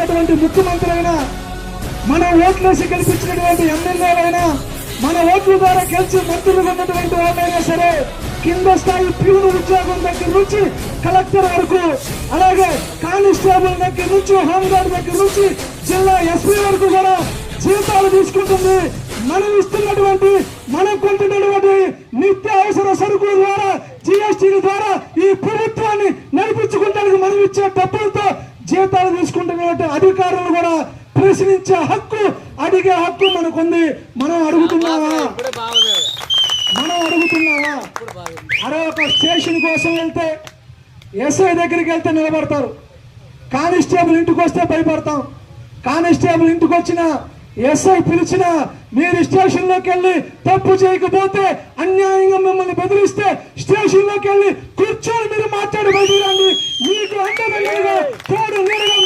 ఉన్నటువంటి ముఖ్యమంత్రి అయినా, మన ఓట్లేసి గెలిపించినటువంటి ఎమ్మెల్యేలైనా, మన ఓట్ల ద్వారా గెలిచి మంత్రులుగా ఉన్నటువంటి వాళ్ళైనా సరే, కింద స్థాయి ప్యూన్ ఉద్యోగం దగ్గర నుంచి కలెక్టర్ వరకు, అలాగే కానిస్టేబుల్ దగ్గర నుంచి, హోంగార్డ్ దగ్గర నుంచి జిల్లా ఎస్పీ వరకు కూడా జీతాలు తీసుకుంటుంది. మనం ఇస్తున్నటువంటి, మనం కొంటున్నటువంటి నిత్యావసర సరుకుల ద్వారా, జిఎస్టీ ద్వారా ఈ ప్రభుత్వాన్ని నడిపించుకుంటానికి మనం ఇచ్చే డబ్బులతో జీతాలు తీసుకుంటున్నటువంటి అధికారులు కూడా ప్రశ్నించే హక్కు, అడిగే హక్కు మనకుంది. మనం అడుగుతున్నావా? అరే, ఒక స్టేషన్ కోసం వెళ్తే ఎస్ఐ దగ్గరికి వెళ్తే నిలబడతారు, కానిస్టేబుల్ ఇంటికి వస్తే భయపడతాం. కానిస్టేబుల్ ఇంటికి వచ్చిన ఎస్ఐ పిలిచిన, మీరు స్టేషన్ లోకి వెళ్ళి తప్పు చేయకపోతే, అన్యాయంగా మిమ్మల్ని బెదిరిస్తే స్టేషన్ లోకి వెళ్ళి కూర్చొని మీరు మాట్లాడి బయటికి రండి, మీకు అండదండగా తోడు నీడగా